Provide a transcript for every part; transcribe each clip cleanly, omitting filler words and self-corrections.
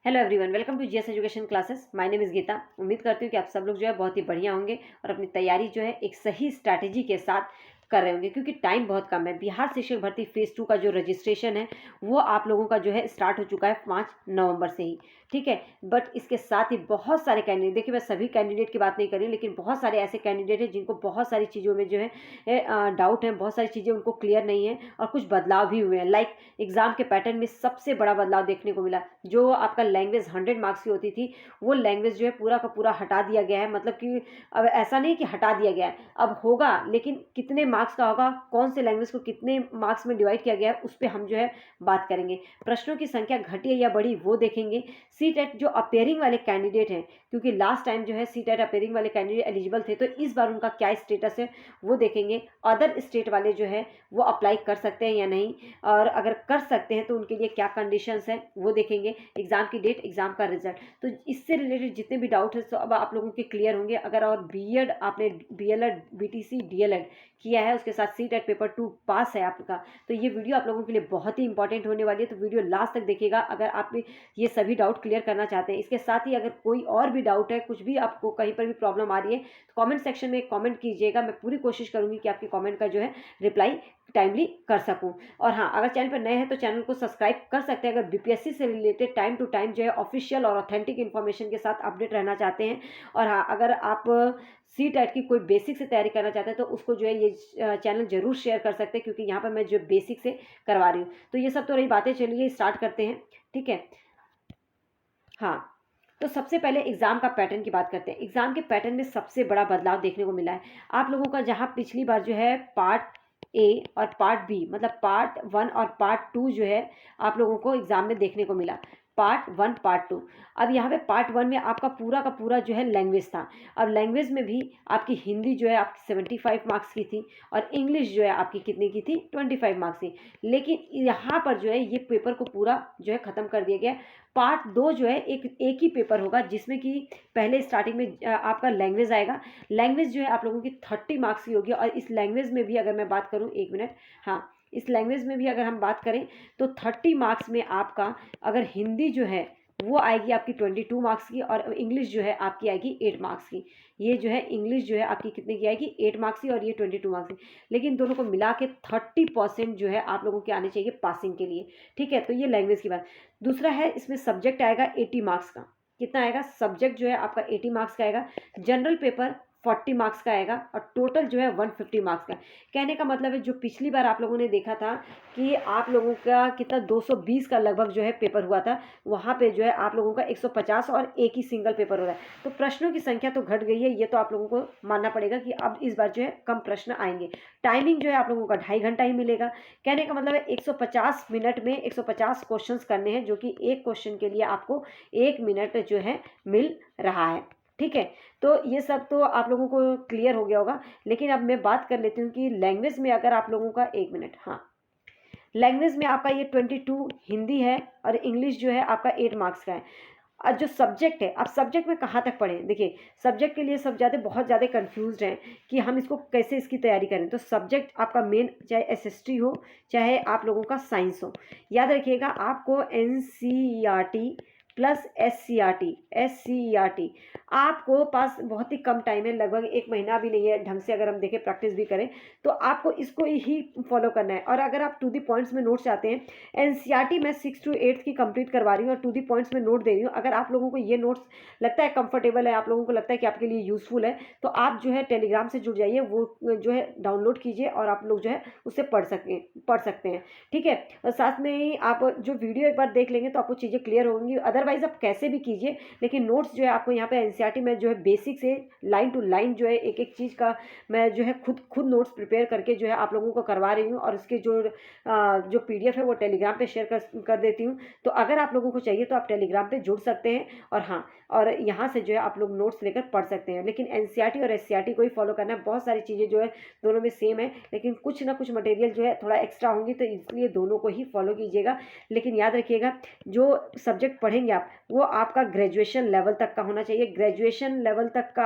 Hello everyone, welcome to GS education classes. My name is Geeta. उम्मीद करती हूँ कि आप सब लोग जो है बहुत ही बढ़िया होंगे और अपनी तैयारी जो है एक सही स्ट्रैटेजी के साथ कर रहे होंगे, क्योंकि टाइम बहुत कम है। बिहार शिक्षक भर्ती फेज़ 2 का जो रजिस्ट्रेशन है वो आप लोगों का जो है स्टार्ट हो चुका है 5 नवंबर से ही, ठीक है। बट इसके साथ ही बहुत सारे कैंडिडेट, देखिए मैं सभी कैंडिडेट की बात नहीं कर रही, लेकिन बहुत सारे ऐसे कैंडिडेट हैं जिनको बहुत सारी चीज़ों में जो है डाउट है, बहुत सारी चीज़ें उनको क्लियर नहीं है और कुछ बदलाव भी हुए हैं। लाइक एग्जाम के पैटर्न में सबसे बड़ा बदलाव देखने को मिला, जो आपका लैंग्वेज 100 मार्क्स की होती थी वो लैंग्वेज जो है पूरा का पूरा हटा दिया गया है। मतलब कि अब ऐसा नहीं कि हटा दिया गया है, अब होगा, लेकिन कितने मार्क्स का होगा, कौन से लैंग्वेज को कितने मार्क्स में डिवाइड किया गया है, उस पर हम जो है बात करेंगे। प्रश्नों की संख्या घटी है या बढ़ी वो देखेंगे। सी टेट जो अपेयरिंग वाले कैंडिडेट हैं, क्योंकि लास्ट टाइम जो है सी टेट अपेयरिंग वाले कैंडिडेट एलिजिबल थे, तो इस बार उनका क्या स्टेटस है वो देखेंगे। अदर स्टेट वाले जो है वो अप्लाई कर सकते हैं या नहीं, और अगर कर सकते हैं तो उनके लिए क्या कंडीशंस हैं वो देखेंगे। एग्जाम की डेट, एग्जाम का रिजल्ट, तो इससे रिलेटेड जितने भी डाउट है तो अब आप लोगों के क्लियर होंगे। अगर और बीएड आपने बीएलएड बीटीसी डीएलएड किया है, उसके साथ सी टेट पेपर 2 पास है आपका, तो ये वीडियो आप लोगों के लिए बहुत ही इंपॉर्टेंट होने वाली है। तो वीडियो लास्ट तक देखिएगा अगर आप ये सभी डाउट क्लियर करना चाहते हैं। इसके साथ ही अगर कोई और भी डाउट है, कुछ भी आपको कहीं पर भी प्रॉब्लम आ रही है, तो कमेंट सेक्शन में कमेंट कीजिएगा। मैं पूरी कोशिश करूंगी कि आपके कमेंट का जो है रिप्लाई टाइमली कर सकूं। और हाँ, अगर चैनल पर नए हैं तो चैनल को सब्सक्राइब कर सकते हैं अगर बीपीएससी से रिलेटेड टाइम टू टाइम जो है ऑफिशियल और ऑथेंटिक इन्फॉर्मेशन के साथ अपडेट रहना चाहते हैं। और हाँ, अगर आप सी टेट की कोई बेसिक से तैयारी करना चाहते हैं तो उसको जो है ये चैनल जरूर शेयर कर सकते हैं, क्योंकि यहाँ पर मैं जो बेसिक से करवा रही हूँ। तो ये सब तो रही बातें, चलिए स्टार्ट करते हैं, ठीक है। हाँ, तो सबसे पहले एग्जाम का पैटर्न की बात करते हैं। एग्जाम के पैटर्न में सबसे बड़ा बदलाव देखने को मिला है आप लोगों का। जहाँ पिछली बार जो है पार्ट ए और पार्ट बी, मतलब पार्ट 1 और पार्ट 2 जो है आप लोगों को एग्जाम में देखने को मिला, पार्ट 1 पार्ट 2। अब यहाँ पे पार्ट 1 में आपका पूरा का पूरा जो है लैंग्वेज था। अब लैंग्वेज में भी आपकी हिंदी जो है आपकी 75 मार्क्स की थी और इंग्लिश जो है आपकी कितनी की थी, 25 मार्क्स की। लेकिन यहाँ पर जो है ये पेपर को पूरा जो है ख़त्म कर दिया गया। पार्ट 2 जो है एक ही पेपर होगा, जिसमें कि पहले स्टार्टिंग में आपका लैंग्वेज आएगा। लैंग्वेज जो है आप लोगों की 30 मार्क्स की होगी। और इस लैंग्वेज में भी अगर मैं बात करूँ, एक मिनट, हाँ, इस लैंग्वेज में भी अगर हम बात करें तो 30 मार्क्स में आपका अगर हिंदी जो है वो आएगी आपकी 22 मार्क्स की, और इंग्लिश जो है आपकी आएगी 8 मार्क्स की। ये जो है इंग्लिश जो है आपकी कितने की आएगी, 8 मार्क्स की, और ये 22 मार्क्स की। लेकिन दोनों को मिला के 30% जो है आप लोगों के आने चाहिए पासिंग के लिए, ठीक है। तो ये लैंग्वेज की बात। दूसरा है, इसमें सब्जेक्ट आएगा 80 मार्क्स का। कितना आएगा, सब्जेक्ट जो है आपका 80 मार्क्स का आएगा। जनरल पेपर 40 मार्क्स का आएगा और टोटल जो है 150 मार्क्स का। कहने का मतलब है, जो पिछली बार आप लोगों ने देखा था कि आप लोगों का कितना 220 का लगभग जो है पेपर हुआ था, वहाँ पे जो है आप लोगों का 150 और एक ही सिंगल पेपर हो रहा है। तो प्रश्नों की संख्या तो घट गई है, ये तो आप लोगों को मानना पड़ेगा कि अब इस बार जो है कम प्रश्न आएंगे। टाइमिंग जो है आप लोगों का 2.5 घंटा ही मिलेगा। कहने का मतलब है 150 मिनट में 150 क्वेश्चन करने हैं, जो कि एक क्वेश्चन के लिए आपको 1 मिनट जो है मिल रहा है, ठीक है। तो ये सब तो आप लोगों को क्लियर हो गया होगा। लेकिन अब मैं बात कर लेती हूँ कि लैंग्वेज में अगर आप लोगों का, एक मिनट, हाँ, लैंग्वेज में आपका ये 22 हिंदी है और इंग्लिश जो है आपका 8 मार्क्स का है। और जो सब्जेक्ट है, अब सब्जेक्ट में कहाँ तक पढ़ें, देखिए सब्जेक्ट के लिए सब ज़्यादा बहुत ज़्यादा कंफ्यूज्ड हैं कि हम इसको कैसे इसकी तैयारी करें। तो सब्जेक्ट आपका मेन, चाहे एसएसटी हो चाहे आप लोगों का साइंस हो, याद रखिएगा आपको एनसीईआरटी प्लस एससीईआरटी आपको पास बहुत ही कम टाइम है, लगभग 1 महीना भी नहीं है ढंग से अगर हम देखें, प्रैक्टिस भी करें तो आपको इसको ही फॉलो करना है। और अगर आप टू दी पॉइंट्स में नोट्स चाहते हैं, एनसीईआरटी मैं 6 to 8 की कंप्लीट करवा रही हूँ और टू दी पॉइंट्स में नोट दे रही हूँ। अगर आप लोगों को ये नोट्स लगता है कंफर्टेबल है, आप लोगों को लगता है कि आपके लिए यूजफुल है, तो आप जो है टेलीग्राम से जुड़ जाइए, वो जो है डाउनलोड कीजिए और आप लोग जो है उससे पढ़ सकते हैं, ठीक है। और साथ में ही आप जो वीडियो एक बार देख लेंगे तो आपको चीज़ें क्लियर होंगी। अदरवाइज आप कैसे भी कीजिए, लेकिन नोट्स जो है आपको यहाँ पे एनसीईआरटी में जो है बेसिक से लाइन टू लाइन जो है एक एक चीज़ का मैं जो है खुद नोट्स प्रिपेयर करके जो है आप लोगों को करवा रही हूँ। और उसके जो पीडीएफ है वो टेलीग्राम पे शेयर कर देती हूँ। तो अगर आप लोगों को चाहिए तो आप टेलीग्राम पे जुड़ सकते हैं, और हाँ, और यहाँ से जो है आप लोग नोट्स लेकर पढ़ सकते हैं। लेकिन एनसीईआरटी और एससीईआरटी को ही फॉलो करना है। बहुत सारी चीज़ें जो है दोनों में सेम है, लेकिन कुछ ना कुछ मटेरियल जो है थोड़ा एक्स्ट्रा होंगी, तो इसलिए दोनों को ही फॉलो कीजिएगा। लेकिन याद रखिएगा, जो सब्जेक्ट पढ़ेंगे आप, वो आपका ग्रेजुएशन लेवल तक का होना चाहिए। ग्रेजुएशन लेवल तक का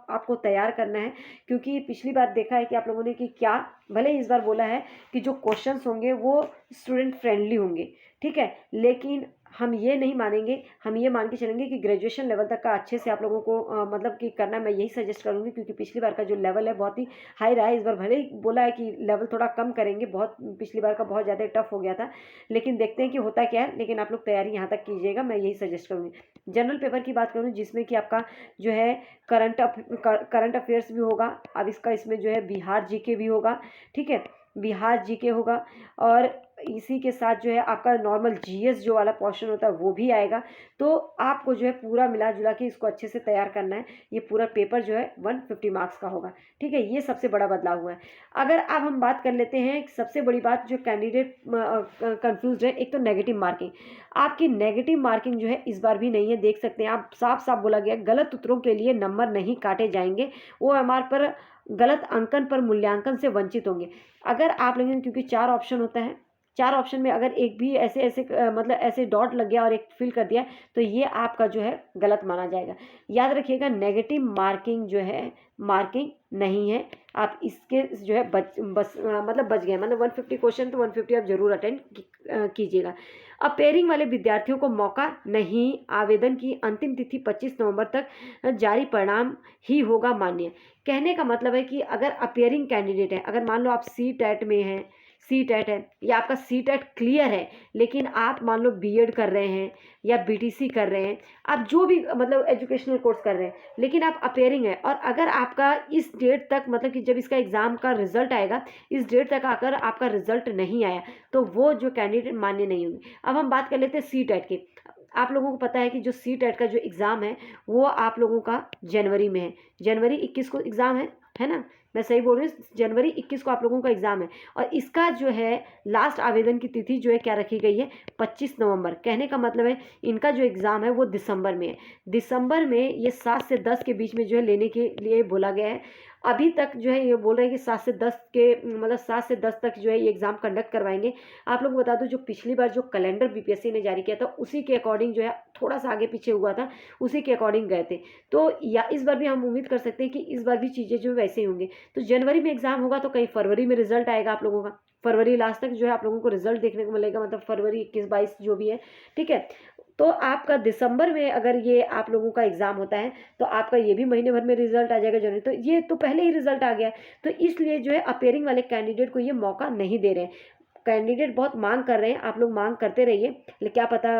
आपको तैयार करना है, क्योंकि पिछली बार देखा है कि आप लोगों ने कि क्या, भले ही इस बार बोला है कि जो क्वेश्चंस होंगे वो स्टूडेंट फ्रेंडली होंगे, ठीक है, लेकिन हम ये नहीं मानेंगे, हम ये मान के चलेंगे कि ग्रेजुएशन लेवल तक का अच्छे से आप लोगों को मतलब कि करना, मैं यही सजेस्ट करूँगी, क्योंकि पिछली बार का जो लेवल है बहुत ही हाई रहा है। इस बार भले ही बोला है कि लेवल थोड़ा कम करेंगे, बहुत पिछली बार का बहुत ज़्यादा टफ हो गया था, लेकिन देखते हैं कि होता क्या है। लेकिन आप लोग तैयारी यहाँ तक कीजिएगा, मैं यही सजेस्ट करूँगी। जनरल पेपर की बात करूँ जिसमें कि आपका जो है करंट अफेयर्स भी होगा। अब इसमें जो है बिहार जीके भी होगा, ठीक है, बिहार जीके होगा, और इसी के साथ जो है आपका नॉर्मल जीएस जो वाला पोर्शन होता है वो भी आएगा। तो आपको जो है पूरा मिला जुला के इसको अच्छे से तैयार करना है। ये पूरा पेपर जो है 150 मार्क्स का होगा, ठीक है। ये सबसे बड़ा बदलाव हुआ है। अगर अब हम बात कर लेते हैं सबसे बड़ी बात जो कैंडिडेट कंफ्यूज है, एक तो नेगेटिव मार्किंग। आपकी नेगेटिव मार्किंग जो है इस बार भी नहीं है, देख सकते हैं आप, साफ साफ बोला गया गलत उत्तरों के लिए नंबर नहीं काटे जाएंगे, OMR पर गलत अंकन पर मूल्यांकन से वंचित होंगे। अगर आप लोगों ने, क्योंकि 4 ऑप्शन होता है, 4 ऑप्शन में अगर एक भी मतलब ऐसे डॉट लग गया और एक फिल कर दिया तो ये आपका जो है गलत माना जाएगा। याद रखिएगा नेगेटिव मार्किंग जो है मार्किंग नहीं है। आप इसके जो है मतलब बच गए, मतलब 150 क्वेश्चन तो 150 आप जरूर अटेंड कीजिएगा। अपेयरिंग वाले विद्यार्थियों को मौका नहीं, आवेदन की अंतिम तिथि 25 नवंबर तक जारी परिणाम ही होगा मान्य। कहने का मतलब है कि अगर अपेयरिंग कैंडिडेट है, अगर मान लो आप CTET में हैं, CTET है या आपका CTET क्लियर है, लेकिन आप मान लो बीएड कर रहे हैं या BTC कर रहे हैं, आप जो भी मतलब एजुकेशनल कोर्स कर रहे हैं, लेकिन आप अपेयरिंग है, और अगर आपका इस डेट तक, मतलब कि जब इसका एग्ज़ाम का रिजल्ट आएगा, इस डेट तक आकर आपका रिजल्ट नहीं आया, तो वो जो कैंडिडेट मान्य नहीं होंगे। अब हम बात कर लेते हैं CTET की। आप लोगों को पता है कि जो CTET का जो एग्ज़ाम है वो आप लोगों का जनवरी में है, जनवरी 21 को एग्ज़ाम है ना, मैं सही बोल रही हूँ, जनवरी 21 को आप लोगों का एग्ज़ाम है। और इसका जो है लास्ट आवेदन की तिथि जो है क्या रखी गई है, 25 नवंबर। कहने का मतलब है इनका जो एग्ज़ाम है वो दिसंबर में है। दिसंबर में ये 7 से 10 के बीच में जो है लेने के लिए बोला गया है। अभी तक जो है ये बोल रहे हैं कि 7 से 10 के मतलब 7 से 10 तक जो है ये एग्ज़ाम कंडक्ट करवाएंगे। आप लोग को बता दूं, जो पिछली बार जो कैलेंडर BPSC ने जारी किया था उसी के अकॉर्डिंग जो है थोड़ा सा आगे पीछे हुआ था, उसी के अकॉर्डिंग गए थे। तो या इस बार भी हम उम्मीद कर सकते हैं कि इस बार भी चीज़ें जो वैसे ही होंगी। तो जनवरी में एग्ज़ाम होगा तो कहीं फरवरी में रिजल्ट आएगा आप लोगों का, फरवरी लास्ट तक जो है आप लोगों को रिजल्ट देखने को मिलेगा, मतलब फरवरी 21-22 जो भी है, ठीक है। तो आपका दिसंबर में अगर ये आप लोगों का एग्ज़ाम होता है तो आपका ये भी महीने भर में रिजल्ट आ जाएगा जनवरी, तो ये तो पहले ही रिजल्ट आ गया। तो इसलिए जो है अपेयरिंग वाले कैंडिडेट को ये मौका नहीं दे रहे हैं। कैंडिडेट बहुत मांग कर रहे हैं, आप लोग मांग करते रहिए, लेकिन क्या पता,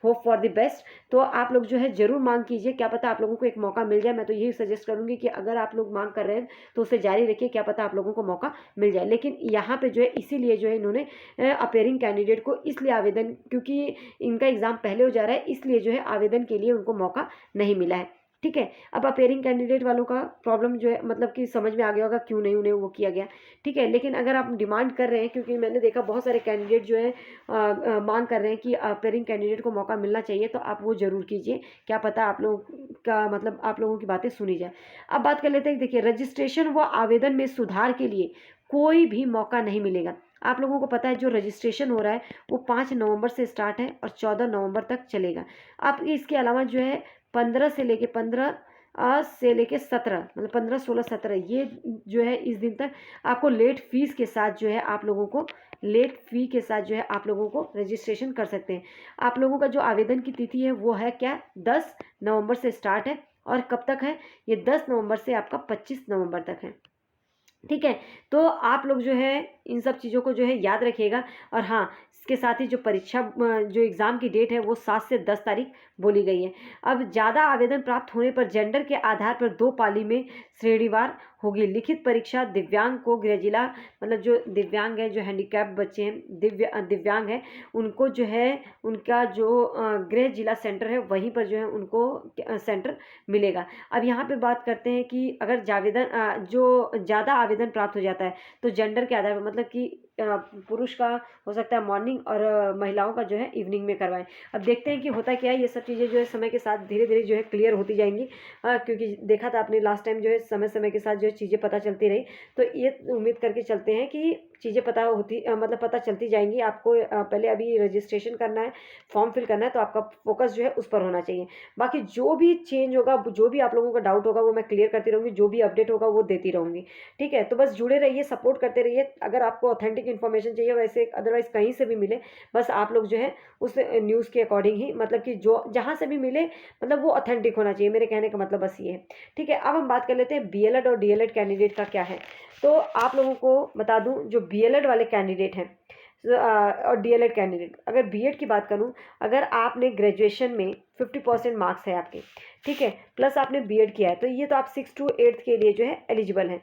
होप फॉर द बेस्ट। तो आप लोग जो है ज़रूर मांग कीजिए, क्या पता आप लोगों को एक मौका मिल जाए। मैं तो यही सजेस्ट करूँगी कि अगर आप लोग मांग कर रहे हैं तो उसे जारी रखिए, क्या पता आप लोगों को मौका मिल जाए। लेकिन यहाँ पे जो है इसीलिए जो है इन्होंने अपेयरिंग कैंडिडेट को इसलिए आवेदन, क्योंकि इनका एग्ज़ाम पहले हो जा रहा है, इसलिए जो है आवेदन के लिए उनको मौका नहीं मिला है, ठीक है। अब अपेयरिंग कैंडिडेट वालों का प्रॉब्लम जो है मतलब कि समझ में आ गया होगा क्यों नहीं उन्हें वो किया गया, ठीक है। लेकिन अगर आप डिमांड कर रहे हैं, क्योंकि मैंने देखा बहुत सारे कैंडिडेट जो है मांग कर रहे हैं कि अपेयरिंग कैंडिडेट को मौका मिलना चाहिए, तो आप वो ज़रूर कीजिए, क्या पता आप लोगों का मतलब आप लोगों की बातें सुनी जाए। अब बात कर लेते हैं, देखिए रजिस्ट्रेशन व आवेदन में सुधार के लिए कोई भी मौका नहीं मिलेगा। आप लोगों को पता है जो रजिस्ट्रेशन हो रहा है वो 5 नवंबर से स्टार्ट है और 14 नवंबर तक चलेगा। आप इसके अलावा जो है 15 से लेके 17 मतलब 15, 16, 17 ये जो है इस दिन तक आपको लेट फीस के साथ जो है आप लोगों को रजिस्ट्रेशन कर सकते हैं। आप लोगों का जो आवेदन की तिथि है वो है क्या, 10 नवंबर से स्टार्ट है और कब तक है, ये 10 नवंबर से आपका 25 नवंबर तक है, ठीक है। तो आप लोग जो है इन सब चीज़ों को जो है याद रखिएगा। और हाँ, इसके साथ ही जो परीक्षा जो एग्ज़ाम की डेट है वो 7 से 10 तारीख बोली गई है। अब ज़्यादा आवेदन प्राप्त होने पर जेंडर के आधार पर 2 पाली में श्रेणीवार होगी। लिखित परीक्षा दिव्यांग को गृह जिला, मतलब जो दिव्यांग है, जो हैंडीकैप बच्चे हैं, दिव्यांग है, उनको जो है उनका जो गृह जिला सेंटर है वहीं पर जो है उनको सेंटर मिलेगा। अब यहाँ पे बात करते हैं कि अगर जो ज़्यादा आवेदन प्राप्त हो जाता है तो जेंडर के आधार पर, मतलब कि पुरुष का हो सकता है मॉर्निंग और महिलाओं का जो है इवनिंग में करवाएं। अब देखते हैं कि होता क्या है, ये सब चीज़ें जो है समय के साथ धीरे धीरे जो है क्लियर होती जाएंगी, क्योंकि देखा था आपने लास्ट टाइम जो है समय समय के साथ जो है चीज़ें पता चलती रही। तो ये उम्मीद करके चलते हैं कि चीज़ें पता होती मतलब पता चलती जाएंगी आपको। पहले अभी रजिस्ट्रेशन करना है, फॉर्म फिल करना है, तो आपका फोकस जो है उस पर होना चाहिए। बाकी जो भी चेंज होगा, जो भी आप लोगों का डाउट होगा वो मैं क्लियर करती रहूँगी, जो भी अपडेट होगा वो देती रहूँगी। ठीक है, तो बस जुड़े रहिए, सपोर्ट करते रहिए। अगर आपको ऑथेंटिक इन्फॉर्मेशन चाहिए, वैसे अदरवाइज कहीं से भी मिले, बस आप लोग जो है उस न्यूज़ के अकॉर्डिंग ही, मतलब कि जो जहाँ से भी मिले, मतलब वो ऑथेंटिक होना चाहिए। मेरे कहने का मतलब बस ये है। ठीक है, अब हम बात कर लेते हैं बीएलएड और डीएलएड कैंडिडेट का क्या है। तो आप लोगों को बता दूं, जो बीएलएड वाले कैंडिडेट हैं और डीएलएड कैंडिडेट, अगर बीएड की बात करूं, अगर आपने ग्रेजुएशन में 50% मार्क्स है आपके, ठीक है, प्लस आपने बीएड किया है, तो ये तो आप 6 to 8 के लिए जो है एलिजिबल हैं।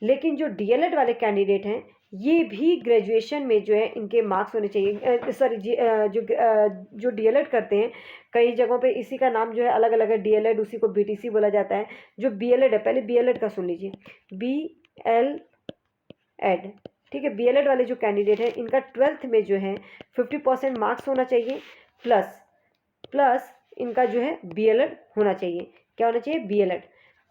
लेकिन जो डीएलएड वाले कैंडिडेट हैं, ये भी ग्रेजुएशन में जो है इनके मार्क्स होने चाहिए। सॉरी, जो डीएलएड करते हैं, कई जगहों पे इसी का नाम जो है अलग अलग है, डीएलएड, उसी को बीटीसी बोला जाता है। जो बीएलएड है, पहले बीएलएड का सुन लीजिए, बीएलएड, ठीक है, बीएलएड वाले जो कैंडिडेट हैं, इनका 12th में जो है 50% मार्क्स होना चाहिए, प्लस इनका जो है बीएलएड होना चाहिए। क्या होना चाहिए? बीएलएड।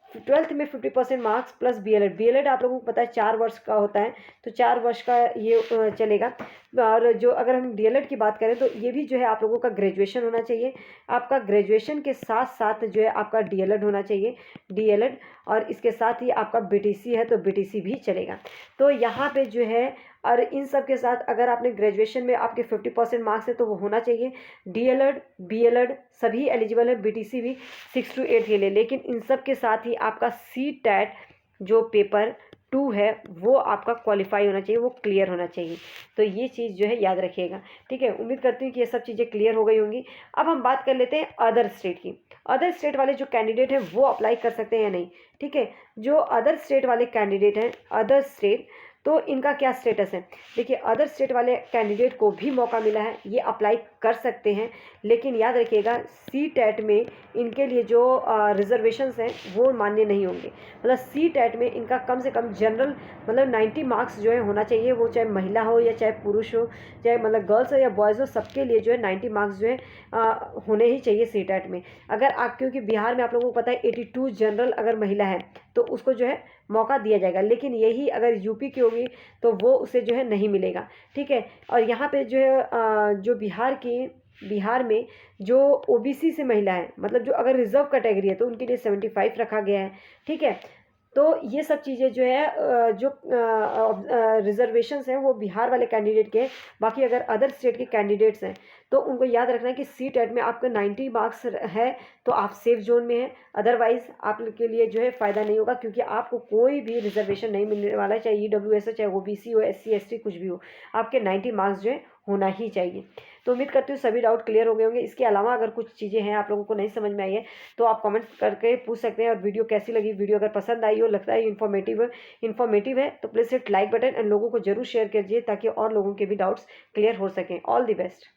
12th में 50% मार्क्स प्लस बीएलएड। बीएलएड आप लोगों को पता है 4 वर्ष का होता है, तो 4 वर्ष का ये चलेगा। और जो अगर हम डीएलएड की बात करें, तो ये भी जो है आप लोगों का ग्रेजुएशन होना चाहिए। आपका ग्रेजुएशन के साथ साथ जो है आपका डीएलएड होना चाहिए, डीएलएड, और इसके साथ ही आपका बीटीसी है तो बीटीसी भी चलेगा। तो यहाँ पे जो है, और इन सब के साथ अगर आपने ग्रेजुएशन में आपके 50% मार्क्स है तो वो होना चाहिए। डीएलएड, बीएलएड सभी एलिजिबल है, बीटीसी भी 6 to 8 के लिए। लेकिन इन सब के साथ ही आपका सीटेट जो पेपर 2 है वो आपका क्वालिफाई होना चाहिए, वो क्लियर होना चाहिए। तो ये चीज़ जो है याद रखिएगा। ठीक है, उम्मीद करती हूँ कि ये सब चीज़ें क्लियर हो गई होंगी। अब हम बात कर लेते हैं अदर स्टेट की। अदर स्टेट वाले जो कैंडिडेट हैं वो अप्लाई कर सकते हैं या नहीं। ठीक है, जो अदर स्टेट वाले कैंडिडेट हैं, अदर स्टेट, तो इनका क्या स्टेटस है? देखिए, अदर स्टेट वाले कैंडिडेट को भी मौका मिला है, ये अप्लाई कर सकते हैं। लेकिन याद रखिएगा, सीटेट में इनके लिए जो रिजर्वेशंस हैं वो मान्य नहीं होंगे। मतलब सीटेट में इनका कम से कम जनरल मतलब 90 मार्क्स जो है होना चाहिए, वो चाहे महिला हो या चाहे पुरुष हो, चाहे मतलब गर्ल्स हो या बॉयज़ हो, सबके लिए जो है 90 मार्क्स जो है होने ही चाहिए सीटेट में। अगर आप, क्योंकि बिहार में आप लोगों को पता है 82 जनरल अगर महिला है तो उसको जो है मौका दिया जाएगा। लेकिन यही अगर यूपी की होगी तो वो उसे जो है नहीं मिलेगा। ठीक है, और यहाँ पे जो है जो बिहार में जो ओबीसी से महिला है, मतलब जो अगर रिजर्व कैटेगरी है, तो उनके लिए 75 रखा गया है। ठीक है, तो ये सब चीज़ें जो है जो रिजर्वेशंस हैं वो बिहार वाले कैंडिडेट के हैं। बाकी अगर अदर स्टेट के कैंडिडेट्स हैं तो उनको याद रखना है कि सीटेट में आपका 90 मार्क्स है तो आप सेफ जोन में हैं। अदरवाइज़ आपके लिए जो है फ़ायदा नहीं होगा, क्योंकि आपको कोई भी रिजर्वेशन नहीं मिलने वाला है, चाहे ईडब्ल्यूएस हो, चाहे ओबीसी हो, एससी एसटी कुछ भी हो, आपके 90 मार्क्स जो है होना ही चाहिए। तो उम्मीद करती हूँ सभी डाउट क्लियर हो गए होंगे। इसके अलावा अगर कुछ चीज़ें हैं आप लोगों को नहीं समझ में आई है तो आप कमेंट करके पूछ सकते हैं। और वीडियो कैसी लगी, वीडियो अगर पसंद आई हो, लगता है इन्फॉर्मेटिव है, तो please hit like button and लोगों को जरूर शेयर कीजिए ताकि और लोगों के भी डाउट्स क्लियर हो सकें। All the best.